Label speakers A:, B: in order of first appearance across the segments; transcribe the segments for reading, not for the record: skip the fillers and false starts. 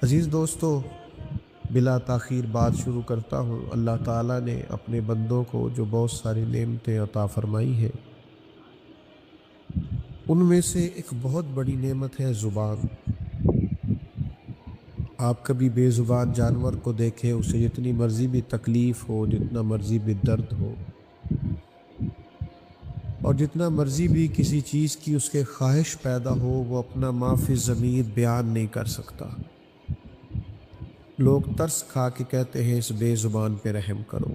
A: عزیز دوستو، بلا تاخیر بات شروع کرتا ہوں۔ اللہ تعالیٰ نے اپنے بندوں کو جو بہت ساری نعمتیں عطا فرمائی ہیں، ان میں سے ایک بہت بڑی نعمت ہے زبان۔ آپ کبھی بے زبان جانور کو دیکھیں، اسے جتنی مرضی بھی تکلیف ہو، جتنا مرضی بھی درد ہو، اور جتنا مرضی بھی کسی چیز کی اس کے خواہش پیدا ہو، وہ اپنا ما فی الضمیر بیان نہیں کر سکتا۔ لوگ ترس کھا کے کہتے ہیں اس بے زبان پہ رحم کرو،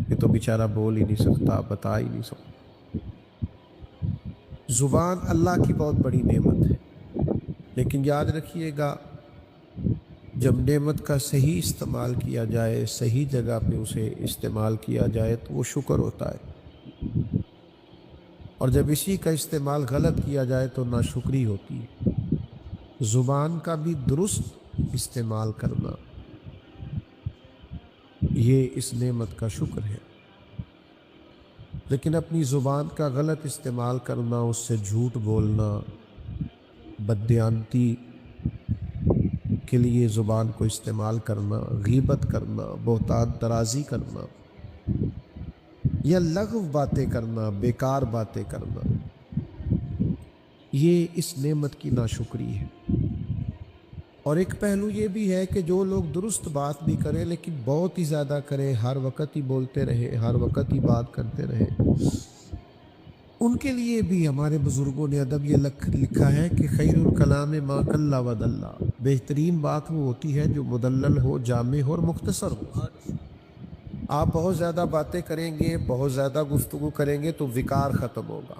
A: یہ تو بیچارہ بول ہی نہیں سکتا، بتا ہی نہیں سکتا۔ زبان اللہ کی بہت بڑی نعمت ہے، لیکن یاد رکھیے گا، جب نعمت کا صحیح استعمال کیا جائے، صحیح جگہ پہ اسے استعمال کیا جائے تو وہ شکر ہوتا ہے، اور جب اسی کا استعمال غلط کیا جائے تو ناشکری ہوتی ہے۔ زبان کا بھی درست استعمال کرنا، یہ اس نعمت کا شکر ہے، لیکن اپنی زبان کا غلط استعمال کرنا، اس سے جھوٹ بولنا، بددیانتی کے لیے زبان کو استعمال کرنا، غیبت کرنا، بہتان ترازی کرنا، یا لغو باتیں کرنا، بیکار باتیں کرنا، یہ اس نعمت کی ناشکری ہے۔ اور ایک پہلو یہ بھی ہے کہ جو لوگ درست بات بھی کریں لیکن بہت ہی زیادہ کریں، ہر وقت ہی بولتے رہے، ہر وقت ہی بات کرتے رہے، ان کے لیے بھی ہمارے بزرگوں نے ادب یہ لکھا ہے کہ خیر الکلام ما قل و دل، بہترین بات وہ ہوتی ہے جو مدلل ہو، جامع ہو اور مختصر ہو۔ آپ بہت زیادہ باتیں کریں گے، بہت زیادہ گفتگو کریں گے تو وقار ختم ہوگا،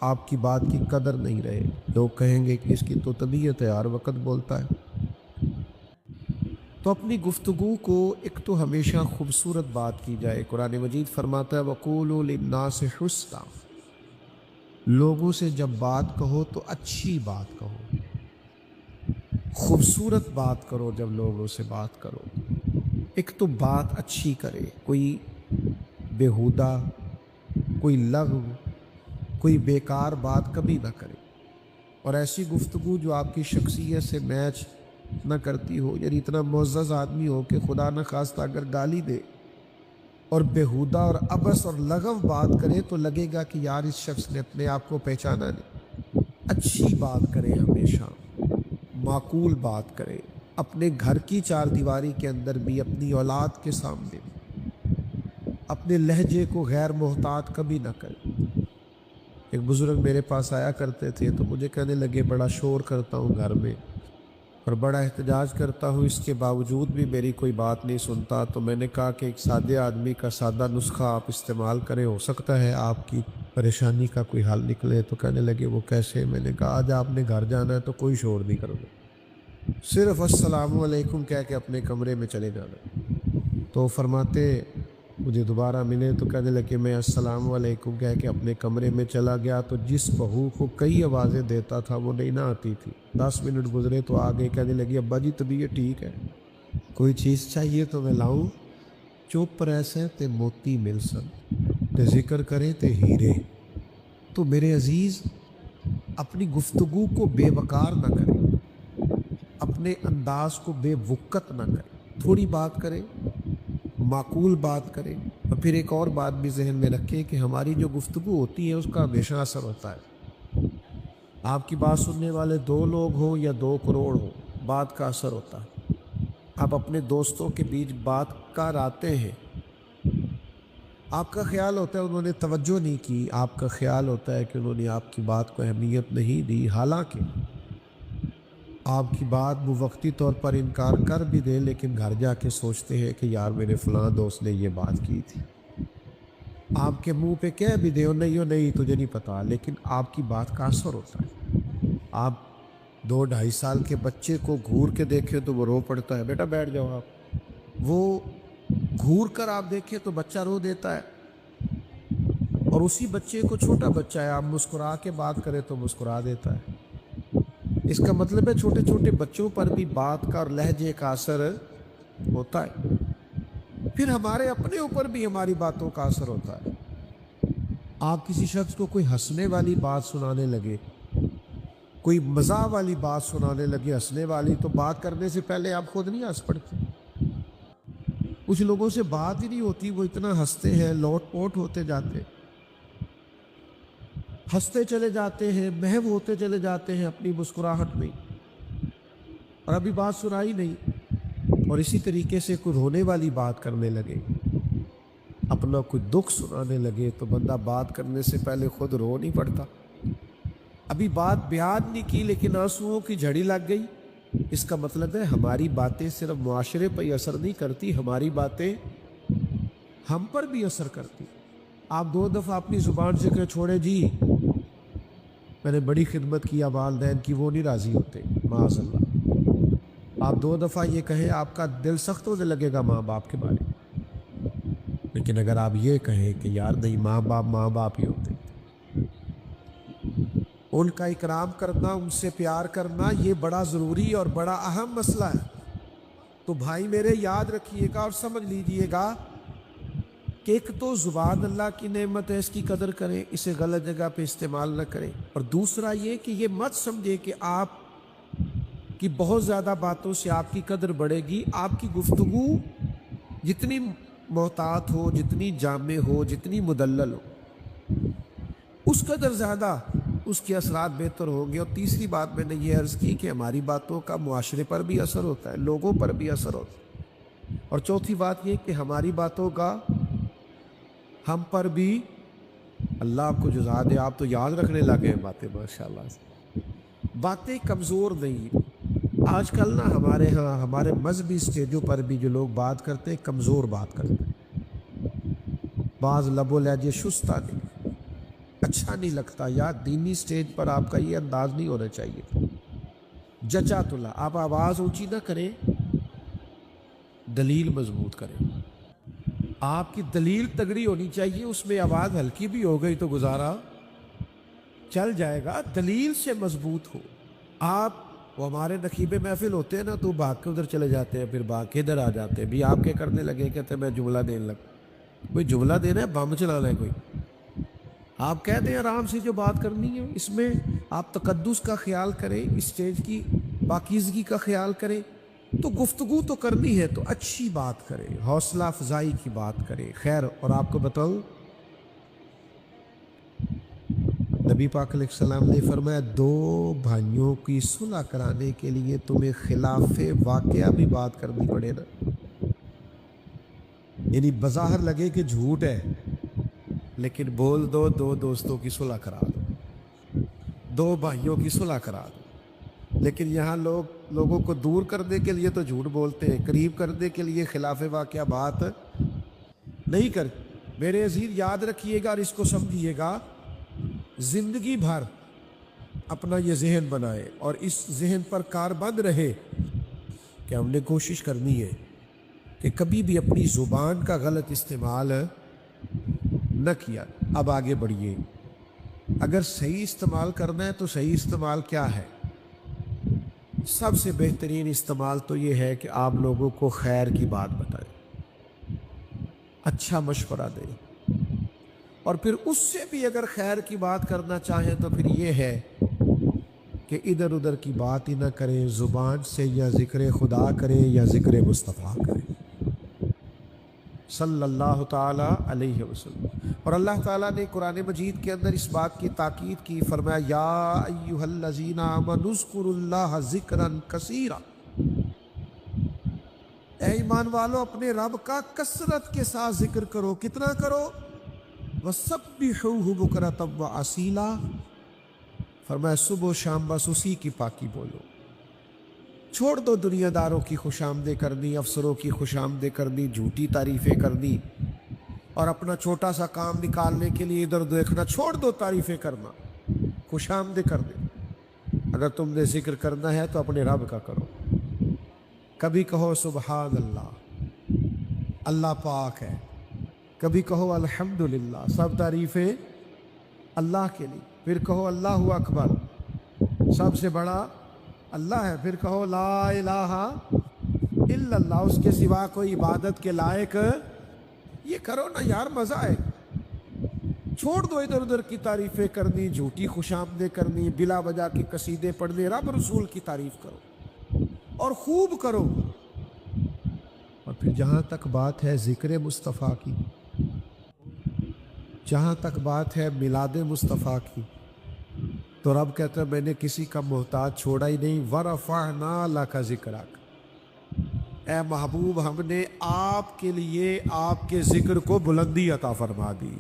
A: آپ کی بات کی قدر نہیں رہے، لوگ کہیں گے کہ اس کی تو طبیعت ہے، ہر وقت بولتا ہے۔ تو اپنی گفتگو کو ایک تو ہمیشہ خوبصورت بات کی جائے۔ قرآن مجید فرماتا ہے وَقُولُوا لِلنَّاسِ حُسْنًا، لوگوں سے جب بات کہو تو اچھی بات کہو، خوبصورت بات کرو۔ جب لوگوں سے بات کرو، ایک تو بات اچھی کرے، کوئی بیہودہ، کوئی لغو، کوئی بیکار بات کبھی نہ کرے، اور ایسی گفتگو جو آپ کی شخصیت سے میچ نہ کرتی ہو، یعنی اتنا معزز آدمی ہو کہ خدا نہ خواستہ اگر گالی دے اور بیہودہ اور عبث اور لغو بات کرے تو لگے گا کہ یار اس شخص نے اپنے آپ کو پہچانا نہیں۔ اچھی بات کرے، ہمیشہ معقول بات کرے، اپنے گھر کی چار دیواری کے اندر بھی، اپنی اولاد کے سامنے بھی اپنے لہجے کو غیر محتاط کبھی نہ کرے۔ ایک بزرگ میرے پاس آیا کرتے تھے تو مجھے کہنے لگے بڑا شور کرتا ہوں گھر میں اور بڑا احتجاج کرتا ہوں، اس کے باوجود بھی میری کوئی بات نہیں سنتا۔ تو میں نے کہا کہ ایک سادے آدمی کا سادہ نسخہ آپ استعمال کریں، ہو سکتا ہے آپ کی پریشانی کا کوئی حل نکلے۔ تو کہنے لگے وہ کیسے؟ میں نے کہا آج آپ نے گھر جانا ہے تو کوئی شور نہیں کرنا، صرف السلام علیکم کہہ کے اپنے کمرے میں چلے جانا۔ تو فرماتے مجھے دوبارہ ملے تو کہنے لگے میں السلام علیکم کہہ کے اپنے کمرے میں چلا گیا تو جس بہو کو کئی آوازیں دیتا تھا وہ نہیں نہ آتی تھی، 10 منٹ گزرے تو آگے کہنے لگی ابا جی طبیعت ٹھیک ہے، کوئی چیز چاہیے تو میں لاؤں؟ چپ رہسیں تے موتی مل سن، تے ذکر کریں تے ہیرے۔ تو میرے عزیز، اپنی گفتگو کو بے وقار نہ کریں، اپنے انداز کو بے وقت نہ کریں، تھوڑی بات کریں، معقول بات کریں۔ اور پھر ایک اور بات بھی ذہن میں رکھیں کہ ہماری جو گفتگو ہوتی ہے اس کا ہمیشہ اثر ہوتا ہے۔ آپ کی بات سننے والے 2 لوگ ہوں یا 2 کروڑ ہوں، بات کا اثر ہوتا ہے۔ آپ اپنے دوستوں کے بیچ بات کر آتے ہیں، آپ کا خیال ہوتا ہے انہوں نے توجہ نہیں کی، آپ کا خیال ہوتا ہے کہ انہوں نے آپ کی بات کو اہمیت نہیں دی، حالانکہ آپ کی بات وہ وقتی طور پر انکار کر بھی دے، لیکن گھر جا کے سوچتے ہیں کہ یار میرے فلاں دوست نے یہ بات کی تھی۔ آپ کے منہ پہ کہہ بھی دے نہیں تجھے نہیں پتا، لیکن آپ کی بات کا اثر ہوتا ہے۔ آپ 2-2.5 سال کے بچے کو گھور کے دیکھیں تو وہ رو پڑتا ہے، بیٹا بیٹھ جاؤ آپ، وہ گھور کر آپ دیکھیں تو بچہ رو دیتا ہے، اور اسی بچے کو، چھوٹا بچہ ہے، آپ مسکرا کے بات کریں تو مسکرا دیتا ہے۔ اس کا مطلب ہے چھوٹے چھوٹے بچوں پر بھی بات کا اور لہجے کا اثر ہوتا ہے۔ پھر ہمارے اپنے اوپر بھی ہماری باتوں کا اثر ہوتا ہے۔ آپ کسی شخص کو کوئی ہنسنے والی بات سنانے لگے، کوئی مزاح والی بات سنانے لگے ہنسنے والی تو بات کرنے سے پہلے آپ خود نہیں ہنس پڑتے. کچھ لوگوں سے بات ہی نہیں ہوتی, وہ اتنا ہنستے ہیں, لوٹ پوٹ ہوتے جاتے, ہنستے چلے جاتے ہیں, محو ہوتے چلے جاتے ہیں اپنی مسکراہٹ میں, اور ابھی بات سنائی نہیں. اور اسی طریقے سے کوئی رونے والی بات کرنے لگے, اپنا کوئی دکھ سنانے لگے تو بندہ بات کرنے سے پہلے خود رو نہیں پڑتا. ابھی بات بیان نہیں کی لیکن آنسوؤں کی جھڑی لگ گئی. اس کا مطلب ہے ہماری باتیں صرف معاشرے پر ہی اثر نہیں کرتی, ہماری باتیں ہم پر بھی اثر کرتی. آپ 2 دفعہ اپنی زبان سے کہ چھوڑے جی میں نے بڑی خدمت کیا والدین کی, وہ نہیں راضی ہوتے معاذ اللہ. آپ 2 دفعہ یہ کہیں آپ کا دل سخت ہونے لگے گا ماں باپ کے بارے میں, لیکن اگر آپ یہ کہیں کہ یار نہیں ماں باپ ہی ہوتے, ان کا اکرام کرنا, ان سے پیار کرنا یہ بڑا ضروری اور بڑا اہم مسئلہ ہے. تو بھائی میرے یاد رکھیے گا اور سمجھ لیجئے گا کہ ایک تو زبان اللہ کی نعمت ہے, اس کی قدر کریں, اسے غلط جگہ پہ استعمال نہ کریں. اور دوسرا یہ کہ یہ مت سمجھے کہ آپ کی بہت زیادہ باتوں سے آپ کی قدر بڑھے گی. آپ کی گفتگو جتنی محتاط ہو, جتنی جامع ہو, جتنی مدلل ہو, اس قدر زیادہ اس کے اثرات بہتر ہوں گے. اور تیسری بات میں نے یہ عرض کی کہ ہماری باتوں کا معاشرے پر بھی اثر ہوتا ہے, لوگوں پر بھی اثر ہوتا ہے. اور چوتھی بات یہ کہ ہماری باتوں کا ہم پر بھی, اللہ آپ کو جزا دے, آپ تو یاد رکھنے لگے ہیں باتیں ماشاءاللہ سے. باتیں کمزور نہیں. آج کل نا ہمارے ہاں ہمارے مذہبی اسٹیجوں پر بھی جو لوگ بات کرتے ہیں کمزور بات کرتے ہیں. بعض لب و لہجے شستہ نہیں, اچھا نہیں لگتا. یا دینی سٹیج پر آپ کا یہ انداز نہیں ہونا چاہیے. جچا تلا, آپ آواز اونچی نہ کریں, دلیل مضبوط کریں. آپ کی دلیل تگڑی ہونی چاہیے, اس میں آواز ہلکی بھی ہو گئی تو گزارا چل جائے گا. دلیل سے مضبوط ہو. آپ وہ ہمارے نقیبے محفل ہوتے ہیں نا تو بھاگ کے ادھر چلے جاتے ہیں, پھر بھاگ کے ادھر آ جاتے ہیں. بھی آپ کیا کرنے لگے, کہتے ہیں میں جملہ دینے لگا. کوئی جملہ دینا ہے, بم چلانا ہے کوئی. آپ کہتے ہیں آرام سے جو بات کرنی ہے, اس میں آپ تقدس کا خیال کریں, اسٹیج کی پاکیزگی کا خیال کریں. تو گفتگو تو کرنی ہے تو اچھی بات کریں, حوصلہ افزائی کی بات کریں. خیر, اور آپ کو بتاؤں نبی پاک علیہ السلام نے فرمایا 2 بھائیوں کی صلح کرانے کے لیے تمہیں خلاف واقعہ بھی بات کرنی پڑے نا. یعنی بظاہر لگے کہ جھوٹ ہے لیکن بول دو 2 دوستوں کی صلح کرا دو, 2 بھائیوں کی صلح کرا دو. لیکن یہاں لوگوں کو دور کرنے کے لیے تو جھوٹ بولتے ہیں, قریب کرنے کے لیے خلاف واقعہ بات نہیں کرتے. میرے عزیز یاد رکھیے گا اور اس کو سمجھیے گا, زندگی بھر اپنا یہ ذہن بنائے اور اس ذہن پر کاربند رہے کہ ہم نے کوشش کرنی ہے کہ کبھی بھی اپنی زبان کا غلط استعمال نہ کیا. اب آگے بڑھیے. اگر صحیح استعمال کرنا ہے تو صحیح استعمال کیا ہے؟ سب سے بہترین استعمال تو یہ ہے کہ آپ لوگوں کو خیر کی بات بتائیں, اچھا مشورہ دیں, اور پھر اس سے بھی اگر خیر کی بات کرنا چاہیں تو پھر یہ ہے کہ ادھر ادھر کی بات ہی نہ کریں. زبان سے یا ذکر خدا کریں یا ذکر مصطفیٰ کریں صلی اللہ تعالی علیہ وسلم. اور اللہ تعالیٰ نے قرآن مجید کے اندر اس بات کی تاکید کی, فرمایا یا ایھا الذین آمنوا اذکروا اللہ ذکرا کثیرا. اے ایمان والو اپنے رب کا کثرت کے ساتھ ذکر کرو. کتنا کرو؟ وَسَبِّحُوهُ بُكْرَةً وَأَصِيلًا. فرمایا صبح و شام بس اسی کی پاکی بولو. چھوڑ دو دنیا داروں کی خوش آمدیں کرنی, افسروں کی خوش آمدیں کرنی, جھوٹی تعریفیں کرنی, اور اپنا چھوٹا سا کام نکالنے کے لیے ادھر دیکھنا. چھوڑ دو تعریفیں کرنا, خوش آمدیں کر دے. اگر تم نے ذکر کرنا ہے تو اپنے رب کا کرو. کبھی کہو سبحان اللہ, اللہ پاک ہے. کبھی کہو الحمدللہ, سب تعریفیں اللہ کے لیے. پھر کہو اللہ اکبر, سب سے بڑا اللہ ہے. پھر کہو لا الہ الا اللہ, اس کے سوا کوئی عبادت کے لائق. یہ کرو نا یار, مزہ ہے. چھوڑ دو ادھر ادھر کی تعریفیں کرنی، جھوٹی خوشامدیں کرنی، بلا وجہ کے قصیدے پڑھنے، رب رسول کی تعریف کرو اور خوب کرو۔ اور پھر جہاں تک بات ہے ذکر مصطفیٰ کی، جہاں تک بات ہے میلاد مصطفیٰ کی، تو رب کہتا ہے میں نے کسی کا محتاج چھوڑا ہی نہیں، وَرَفَعْنَا لَكَ ذِكْرَكَ، اے محبوب ہم نے آپ کے لیے آپ کے ذکر کو بلندی عطا فرما دی۔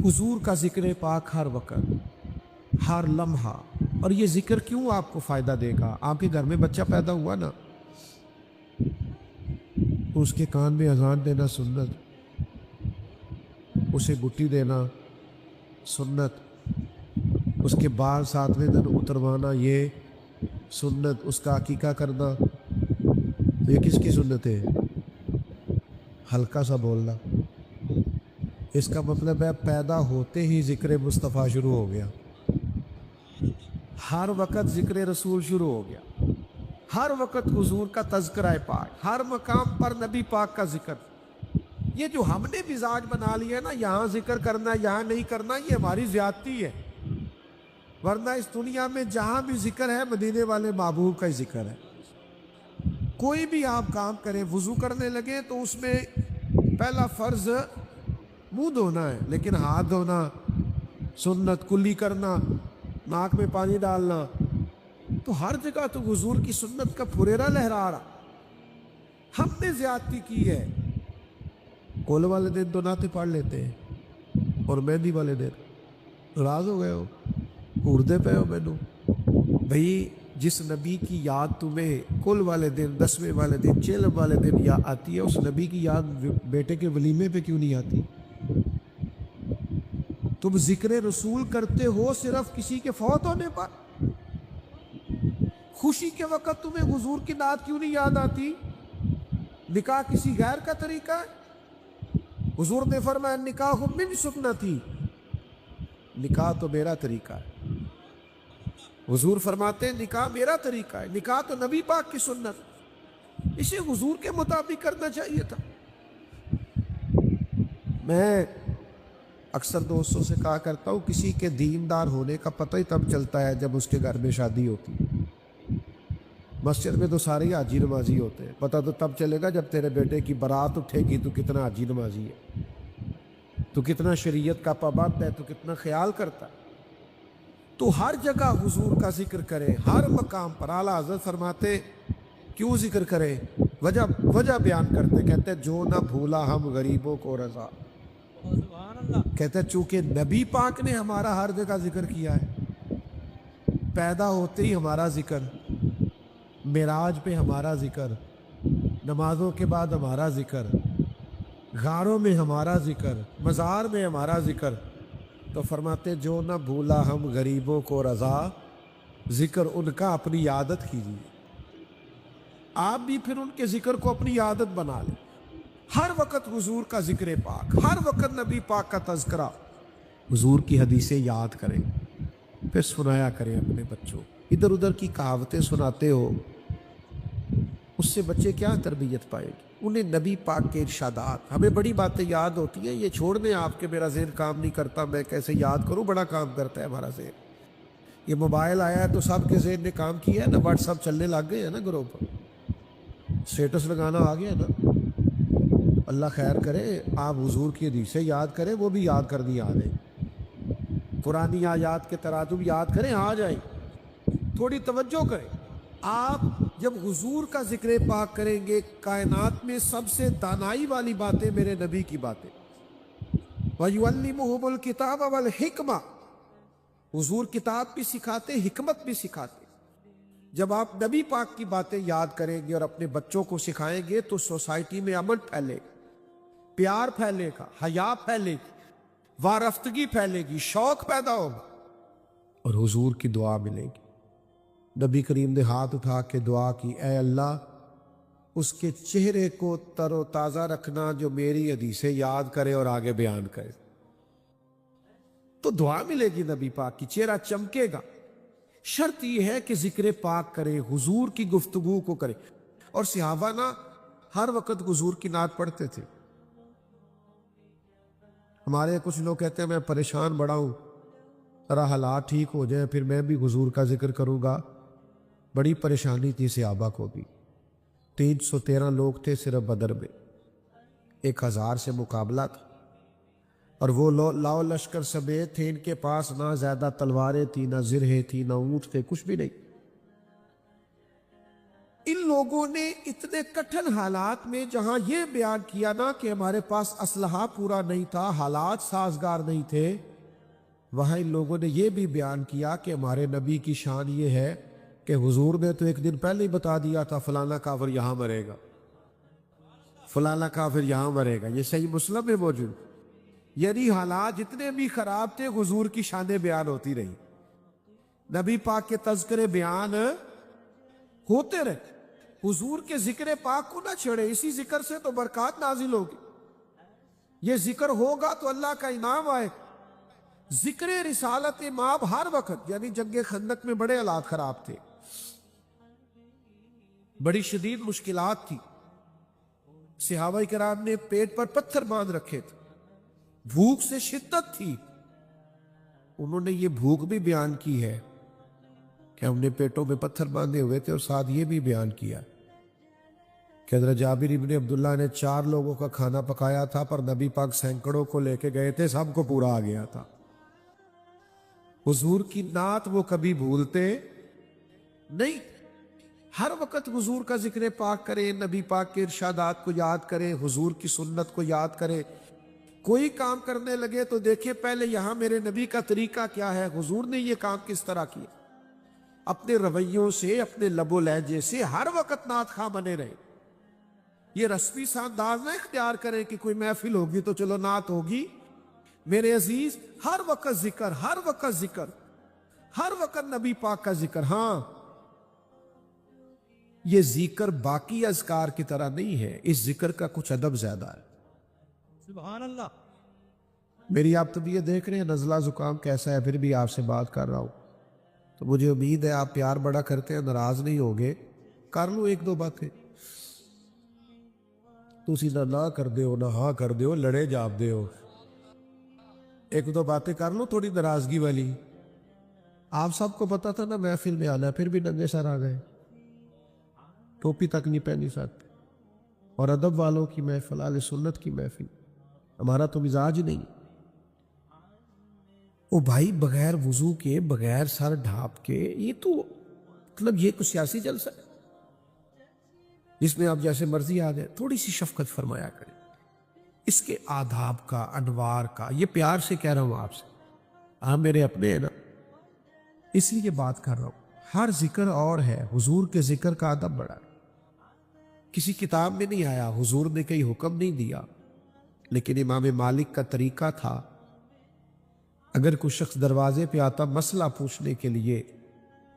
A: حضور کا ذکر پاک ہر وقت، ہر لمحہ۔ اور یہ ذکر کیوں آپ کو فائدہ دے گا؟ آپ کے گھر میں بچہ پیدا ہوا نا، اس کے کان میں اذان دینا سنت، اسے گٹی دینا سنت، اس کے بال 7ویں دن اتروانا یہ سنت، اس کا عقیقہ کرنا، تو یہ کس کی سنت ہے؟ ہلکا سا بولنا، اس کا مطلب ہے پیدا ہوتے ہی ذکر مصطفیٰ شروع ہو گیا، ہر وقت ذکر رسول شروع ہو گیا، ہر وقت حضور کا تذکرہ پاک، ہر مقام پر نبی پاک کا ذکر۔ یہ جو ہم نے مزاج بنا لیا ہے نا، یہاں ذکر کرنا یہاں نہیں کرنا، یہ ہماری زیادتی ہے، ورنہ اس دنیا میں جہاں بھی ذکر ہے مدینے والے محبوب کا ہی ذکر ہے۔ کوئی بھی آپ کام کریں، وضو کرنے لگے تو اس میں پہلا فرض منہ دھونا ہے، لیکن ہاتھ دھونا سنت، کلی کرنا، ناک میں پانی ڈالنا، تو ہر جگہ تو حضور کی سنت کا پھریرا لہرا رہا۔ ہم نے زیادتی کی ہے، کول والے دن تو نعتیں پڑھ لیتے ہیں، اور مہندی والے دن ناراض ہو گئے ہو، اردے پہ ہو مینو بھئی، جس نبی کی یاد تمہیں کل والے دن، 10ویں والے دن، 6 والے دن یاد آتی ہے، اس نبی کی یاد بیٹے کے ولیمے پہ کیوں نہیں آتی؟ تم ذکر رسول کرتے ہو صرف کسی کے فوت ہونے پر، خوشی کے وقت تمہیں حضور کی نعت کیوں نہیں یاد آتی؟ نکاح کسی غیر کا طریقہ ہے؟ حضور نے فرمایا نکاح من سنتی، نکاح تو میرا طریقہ ہے۔ حضور فرماتے ہیں نکاح میرا طریقہ ہے، نکاح تو نبی پاک کی سنت، اسے حضور کے مطابق کرنا چاہیے تھا۔ میں اکثر دوستوں سے کہا کرتا ہوں، کسی کے دیندار ہونے کا پتہ ہی تب چلتا ہے جب اس کے گھر میں شادی ہوتی ہے۔ مسجد میں تو سارے ہی حاجی نمازی ہوتے ہیں، پتہ تو تب چلے گا جب تیرے بیٹے کی بارات اٹھے گی تو کتنا حاجی نمازی ہے، تو کتنا شریعت کا پابند ہے، تو کتنا خیال کرتا ہے۔ تو ہر جگہ حضور کا ذکر کرے، ہر مقام پر۔ اعلیٰ حضرت فرماتے کیوں ذکر کرے؟ وجہ بیان کرتے، کہتے جو نہ بھولا ہم غریبوں کو رضا، کہتے چونکہ نبی پاک نے ہمارا ہر جگہ ذکر کیا ہے، پیدا ہوتے ہی ہمارا ذکر، معراج پہ ہمارا ذکر، نمازوں کے بعد ہمارا ذکر، غاروں میں ہمارا ذکر، مزار میں ہمارا ذکر، تو فرماتے جو نہ بھولا ہم غریبوں کو رضا، ذکر ان کا اپنی عادت کیجیے۔ آپ بھی پھر ان کے ذکر کو اپنی عادت بنا لیں، ہر وقت حضور کا ذکر پاک، ہر وقت نبی پاک کا تذکرہ، حضور کی حدیثیں یاد کریں، پھر سنایا کریں اپنے بچوں۔ ادھر ادھر کی کہاوتیں سناتے ہو، اس سے بچے کیا تربیت پائیں گے؟ انہیں نبی پاک کے ارشادات، ہمیں بڑی باتیں یاد ہوتی ہیں، یہ چھوڑ دیں آپ کے میرا ذہن کام نہیں کرتا، میں کیسے یاد کروں؟ بڑا کام کرتا ہے ہمارا ذہن۔ یہ موبائل آیا ہے تو سب کے ذہن نے کام کیا ہے نا، واٹس ایپ چلنے لگ گئے ہیں نا، گروپ پر اسٹیٹس لگانا آ گیا نا۔ اللہ خیر کرے، آپ حضور کی حدیثیں یاد کریں، وہ بھی یاد کرنی آ جائیں، قرآنی آیات کے تراجم یاد کریں، آ جائیں، تھوڑی توجہ کریں۔ آپ جب حضور کا ذکر پاک کریں گے، کائنات میں سب سے دانائی والی باتیں میرے نبی کی باتیں، وَيُعَلِّمُهُمُ الْكِتَابَ وَالْحِكْمَةَ، حضور کتاب بھی سکھاتے، حکمت بھی سکھاتے۔ جب آپ نبی پاک کی باتیں یاد کریں گے اور اپنے بچوں کو سکھائیں گے تو سوسائٹی میں امن پھیلے گا، پیار پھیلے گا، حیا پھیلے گی، وارفتگی پھیلے گی، شوق پیدا ہوگا، اور حضور کی دعا ملے گی۔ نبی کریم نے ہاتھ اٹھا کے دعا کی، اے اللہ اس کے چہرے کو تر و تازہ رکھنا جو میری حدیثیں یاد کرے اور آگے بیان کرے۔ تو دعا ملے گی نبی پاک کی، چہرہ چمکے گا۔ شرط یہ ہے کہ ذکر پاک کرے، حضور کی گفتگو کو کرے۔ اور صحابہ نا ہر وقت حضور کی نعت پڑھتے تھے، ہمارے کچھ لوگ کہتے ہیں میں پریشان بڑا ہوں، ذرا حالات ٹھیک ہو جائیں پھر میں بھی حضور کا ذکر کروں گا۔ بڑی پریشانی تھی صحابہ کو بھی، 313 لوگ تھے صرف بدر میں، 1000 سے مقابلہ تھا، اور وہ لاؤ لشکر سمیت تھے، ان کے پاس نہ زیادہ تلواریں تھی، نہ زرہیں تھی، نہ اونٹ تھے، کچھ بھی نہیں۔ ان لوگوں نے اتنے کٹھن حالات میں جہاں یہ بیان کیا نا کہ ہمارے پاس اسلحہ پورا نہیں تھا، حالات سازگار نہیں تھے، وہاں ان لوگوں نے یہ بھی بیان کیا کہ ہمارے نبی کی شان یہ ہے کہ حضور نے تو ایک دن پہلے ہی بتا دیا تھا فلانا کافر یہاں مرے گا، فلانا کافر یہاں مرے گا۔ یہ صحیح مسلم میں موجود، یعنی حالات جتنے بھی خراب تھے حضور کی شانیں بیان ہوتی رہی، نبی پاک کے تذکرے بیان ہوتے رہے۔ حضور کے ذکر پاک کو نہ چھڑے، اسی ذکر سے تو برکات نازل ہوگی، یہ ذکر ہوگا تو اللہ کا انعام آئے۔ ذکر رسالت امام ہر وقت، یعنی جنگ خندق میں بڑے حالات خراب تھے، بڑی شدید مشکلات تھی، صحابہ کرام نے پیٹ پر پتھر باندھ رکھے تھے، بھوک سے شدت تھی، انہوں نے یہ بھوک بھی بیان کی ہے کہ ہم نے پیٹوں میں پتھر باندھے ہوئے تھے، اور ساتھ یہ بھی بیان کیا کہ حضرت جابر ابن عبداللہ نے 4 لوگوں کا کھانا پکایا تھا، پر نبی پاک سینکڑوں کو لے کے گئے تھے، سب کو پورا آ گیا تھا۔ حضور کی نعت وہ کبھی بھولتے نہیں، ہر وقت حضور کا ذکر پاک کریں، نبی پاک کے ارشادات کو یاد کریں، حضور کی سنت کو یاد کریں۔ کوئی کام کرنے لگے تو دیکھیں پہلے یہاں میرے نبی کا طریقہ کیا ہے، حضور نے یہ کام کس طرح کیا۔ اپنے رویوں سے، اپنے لب و لہجے سے ہر وقت نعت خواں بنے رہے۔ یہ رسمی سا انداز نہ اختیار کریں کہ کوئی محفل ہوگی تو چلو نعت ہوگی۔ میرے عزیز، ہر وقت ذکر، ہر وقت ذکر، ہر وقت نبی پاک کا ذکر۔ ہاں، یہ ذکر باقی اذکار کی طرح نہیں ہے، اس ذکر کا کچھ ادب زیادہ ہے۔
B: سبحان اللہ۔
A: میری آپ طبیعت دیکھ رہے ہیں، نزلہ زکام کیسا ہے، پھر بھی آپ سے بات کر رہا ہوں، تو مجھے امید ہے آپ پیار بڑا کرتے ہیں، ناراض نہیں ہوگے۔ کر لو 1-2 باتیں، تسی نہ کر دیو نہ ہاں کر دیو، لڑے جاب دیو، 1-2 باتیں کر لو تھوڑی ناراضگی والی۔ آپ سب کو پتا تھا نا محفل میں آنا ہے، پھر بھی ننگے سر آ گئے، ٹوپی تک نہیں پہنی ساتھ، اور ادب والوں کی محفل، اہل سنت کی محفل، ہمارا تو مزاج نہیں۔ او بھائی، بغیر وضو کے، بغیر سر ڈھانپ کے، یہ تو مطلب یہ کوئی سیاسی جلسہ ہے جس میں آپ جیسے مرضی آ جائیں؟ تھوڑی سی شفقت فرمایا کریں، اس کے آداب کا، انوار کا، یہ پیار سے کہہ رہا ہوں آپ سے، آپ میرے اپنے ہیں نا، اس لیے بات کر رہا ہوں۔ ہر ذکر اور ہے، حضور کے ذکر کا ادب بڑا ہے، کسی کتاب میں نہیں آیا، حضور نے کوئی حکم نہیں دیا، لیکن امام مالک کا طریقہ تھا، اگر کوئی شخص دروازے پہ آتا مسئلہ پوچھنے کے لیے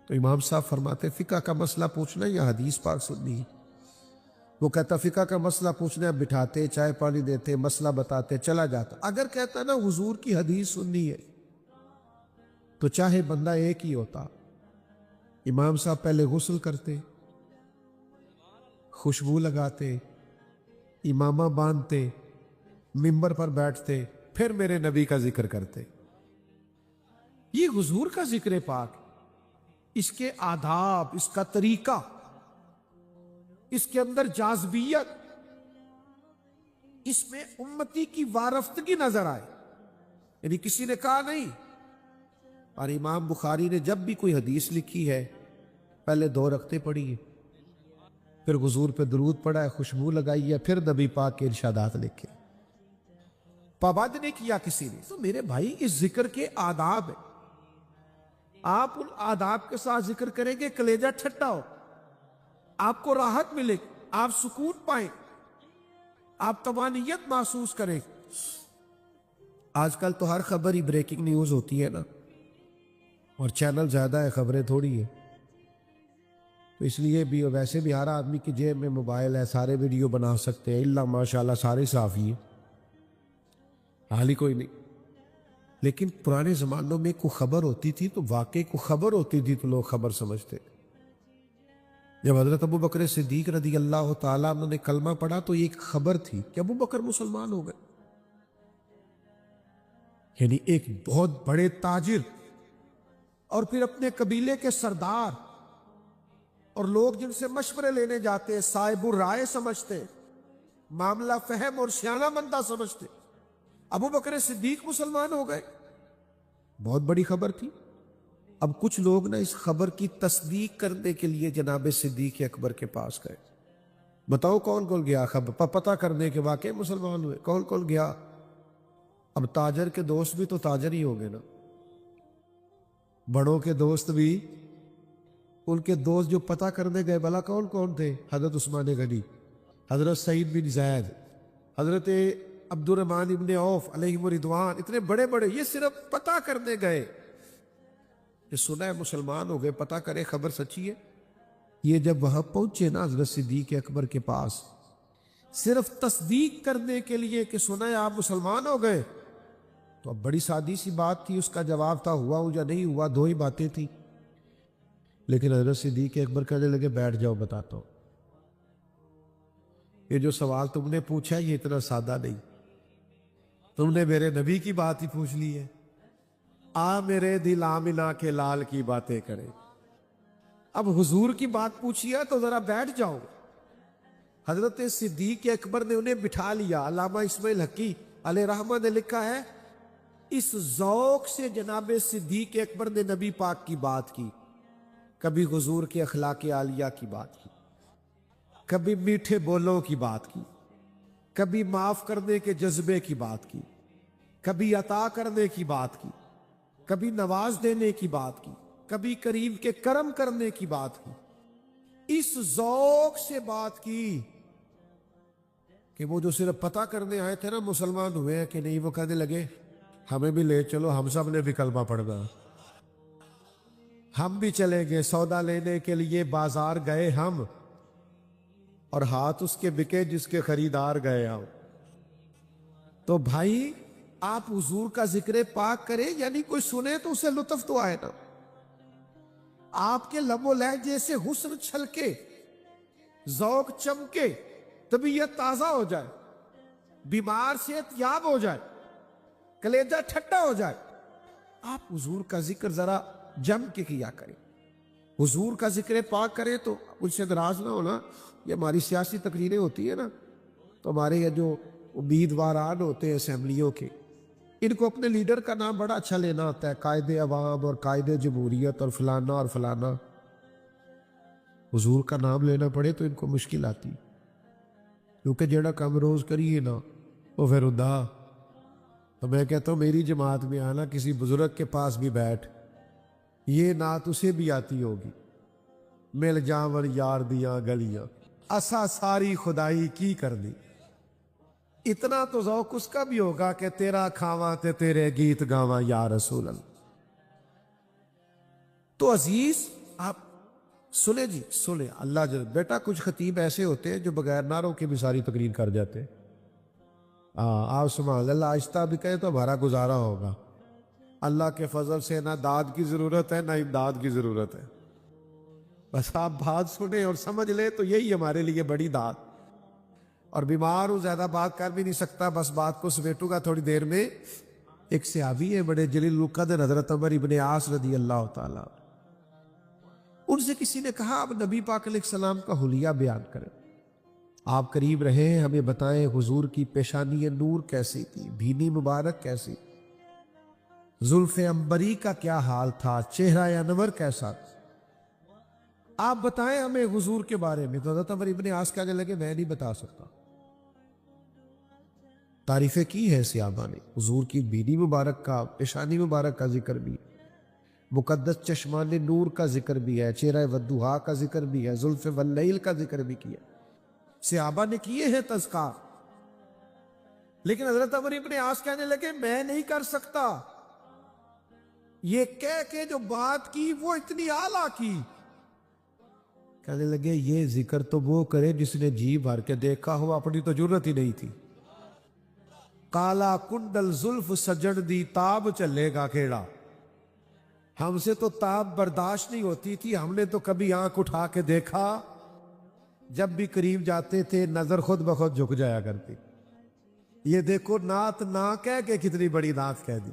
A: تو امام صاحب فرماتے فقہ کا مسئلہ پوچھنا یا حدیث پاک سننی؟ وہ کہتا فقہ کا مسئلہ پوچھنا، بٹھاتے، چائے پانی دیتے، مسئلہ بتاتے، چلا جاتا۔ اگر کہتا نا حضور کی حدیث سننی ہے تو چاہے بندہ ایک ہی ہوتا، امام صاحب پہلے غسل کرتے، خوشبو لگاتے، امامہ باندھتے، ممبر پر بیٹھتے، پھر میرے نبی کا ذکر کرتے۔ یہ حضور کا ذکر پاک، اس کے آداب، اس کا طریقہ، اس کے اندر جاذبیت، اس میں امتی کی وارفتگی نظر آئے، یعنی کسی نے کہا نہیں۔ اور امام بخاری نے جب بھی کوئی حدیث لکھی ہے پہلے 2 رکعتیں پڑھی ہے، پھر حضور پہ درود پڑھا ہے، خوشبو لگائی ہے، پھر نبی پاک کے ارشادات لکھے، پابند نہیں کیا کسی نے۔ تو میرے بھائی، اس ذکر کے آداب ہیں، آپ ان آداب کے ساتھ ذکر کریں گے، کلیجہ ٹھٹا ہو، آپ کو راحت ملے، آپ سکون پائیں، آپ طمانینت محسوس کریں۔ آج کل تو ہر خبر ہی بریکنگ نیوز ہوتی ہے نا، اور چینل زیادہ ہے، خبریں تھوڑی ہیں، تو اس لیے بھی ویسے بھی ہر آدمی کی جیب میں موبائل ہے، سارے ویڈیو بنا سکتے ہیں، اللہ ماشاءاللہ سارے صافی ہیں، حال ہی کوئی نہیں۔ لیکن پرانے زمانوں میں کوئی خبر ہوتی تھی تو واقعی کوئی خبر ہوتی تھی تو لوگ خبر سمجھتے۔ جب حضرت ابو بکر صدیق رضی اللہ تعالیٰ عنہ نے کلمہ پڑھا تو یہ ایک خبر تھی کہ ابو بکر مسلمان ہو گئے، یعنی ایک بہت بڑے تاجر اور پھر اپنے قبیلے کے سردار اور لوگ جن سے مشورے لینے جاتے ہیں صاحب الرائے سمجھتے، معاملہ فہم اور سیانہ بندہ سمجھتے، ابو بکر صدیق مسلمان ہو گئے، بہت بڑی خبر تھی۔ اب کچھ لوگ نا اس خبر کی تصدیق کرنے کے لیے جناب صدیق اکبر کے پاس گئے۔ بتاؤ کون کون گیا خبر پتہ کرنے کے واقع مسلمان ہوئے؟ کون کون گیا؟ اب تاجر کے دوست بھی تو تاجر ہی ہو گئے نا، بڑوں کے دوست بھی، ان کے دوست جو پتہ کرنے گئے بھلا کون کون تھے؟ حضرت عثمان غنی، حضرت سعید بن زید، حضرت عبد الرحمن ابن عوف علیہم رضوان، اتنے بڑے بڑے، یہ صرف پتہ کرنے گئے کہ سنا ہے مسلمان ہو گئے، پتہ کرے خبر سچی ہے۔ یہ جب وہاں پہنچے نا حضرت صدیق اکبر کے پاس صرف تصدیق کرنے کے لیے کہ سنا ہے آپ مسلمان ہو گئے، تو اب بڑی سادی سی بات تھی، اس کا جواب تھا ہوا ہوں یا نہیں ہوا، دو ہی باتیں تھیں۔ لیکن حضرت صدیق اکبر کہنے لگے بیٹھ جاؤ بتاتا ہوں، یہ جو سوال تم نے پوچھا یہ اتنا سادہ نہیں، تم نے میرے نبی کی بات ہی پوچھ لی ہے، آ میرے دل آمنہ کے لال کی باتیں کرے، اب حضور کی بات پوچھی ہے تو ذرا بیٹھ جاؤ۔ حضرت صدیق اکبر نے انہیں بٹھا لیا۔ علامہ اسماعیل حقی علیہ رحمہ نے لکھا ہے اس ذوق سے جناب صدیق اکبر نے نبی پاک کی بات کی، کبھی حضور کے اخلاق عالیہ کی بات کی، کبھی میٹھے بولوں کی بات کی، کبھی معاف کرنے کے جذبے کی بات کی، کبھی عطا کرنے کی بات کی، کبھی نواز دینے کی بات کی، کبھی کریم کے کرم کرنے کی بات کی۔ اس ذوق سے بات کی کہ وہ جو صرف پتہ کرنے آئے تھے نا مسلمان ہوئے ہیں کہ نہیں، وہ کہنے لگے ہمیں بھی لے چلو، ہم سب نے بھی کلمہ پڑھنا، ہم بھی چلیں گے سودا لینے کے لیے، بازار گئے ہم اور ہاتھ اس کے بکے جس کے خریدار گئے ہم۔ تو بھائی آپ حضور کا ذکر پاک کریں، یعنی کوئی سنے تو اسے لطف تو آئے نا، آپ کے لب و لہجے سے حسن چھلکے، ذوق چمکے، طبیعت تازہ ہو جائے، بیمار صحت یاب ہو جائے، کلیجہ ٹھٹا ہو جائے۔ آپ حضور کا ذکر ذرا جم کے کیا کریں، حضور کا ذکر پاک کریں۔ تو مجھ سے ناراض نہ ہونا، یہ ہماری سیاسی تقریریں ہوتی ہیں نا، تو ہمارے یہ جو امیدواران ہوتے ہیں اسمبلیوں کے، ان کو اپنے لیڈر کا نام بڑا اچھا لینا ہوتا ہے، قائد عوام اور قائد جمہوریت اور فلانا اور فلانا۔ حضور کا نام لینا پڑے تو ان کو مشکل آتی، کیونکہ جڑا کم روز کریے نا وہ پھر ادا۔ تو میں کہتا ہوں میری جماعت میں آنا، کسی بزرگ کے پاس بھی بیٹھ، یہ نعت اسے بھی آتی ہوگی، مل جاون یار دیاں گلیاں اسا ساری خدائی کی کرنی، اتنا تو ذوق اس کا بھی ہوگا کہ تیرا کھاواں تے تیرے گیت گاواں یا رسول اللہ۔ تو عزیز آپ سنیں جی، سنیں اللہ جل بیٹا، کچھ خطیب ایسے ہوتے ہیں جو بغیر نعروں کے بھی ساری تقریر کر جاتے ہیں۔ آپ سبحان اللہ آہستہ بھی کہیں تو ہمارا گزارا ہوگا، اللہ کے فضل سے نہ داد کی ضرورت ہے نہ امداد کی ضرورت ہے، بس آپ بات سنیں اور سمجھ لیں تو یہی ہمارے لیے بڑی داد۔ اور بیمار ہوں، زیادہ بات کر بھی نہیں سکتا، بس بات کو سمیٹوں گا تھوڑی دیر میں۔ ایک صحابی ہے بڑے جلیل القدر، حضرت عمر ابن عاص رضی اللہ تعالیٰ، ان سے کسی نے کہا اب نبی پاک علیہ السلام کا حلیہ بیان کریں، آپ قریب رہے ہیں، ہمیں بتائیں حضور کی پیشانی نور کیسی تھی، بھینی مبارک کیسی، زلف عنبری کا کیا حال تھا، چہرہ انور کیسا تھا، آپ بتائیں ہمیں حضور کے بارے میں۔ تو حضرت عمر ابن عاص کہنے لگے میں نہیں بتا سکتا۔ تعریفیں کی ہے صحابہ نے، حضور کی بینی مبارک کا، پیشانی مبارک کا ذکر بھی، مقدس چشمان نور کا ذکر بھی ہے، چہرہ والضحیٰ کا ذکر بھی ہے، زلف واللیل کا ذکر بھی کیا، صحابہ نے کیے ہیں تذکار۔ لیکن حضرت عمر ابن عاص کہنے لگے میں نہیں کر سکتا، یہ کہہ کے جو بات کی وہ اتنی اعلیٰ کی۔ کہنے لگے یہ ذکر تو وہ کرے جس نے جی بھر کے دیکھا ہو، اپنی تو جرت ہی نہیں تھی۔ کالا کنڈل زلف سجن دی تاب چلے گا کیڑا، ہم سے تو تاب برداشت نہیں ہوتی تھی، ہم نے تو کبھی آنکھ اٹھا کے دیکھا، جب بھی قریب جاتے تھے نظر خود بخود جھک جایا کرتی۔ یہ دیکھو نعت نہ کہہ کے کتنی بڑی نعت کہہ دی۔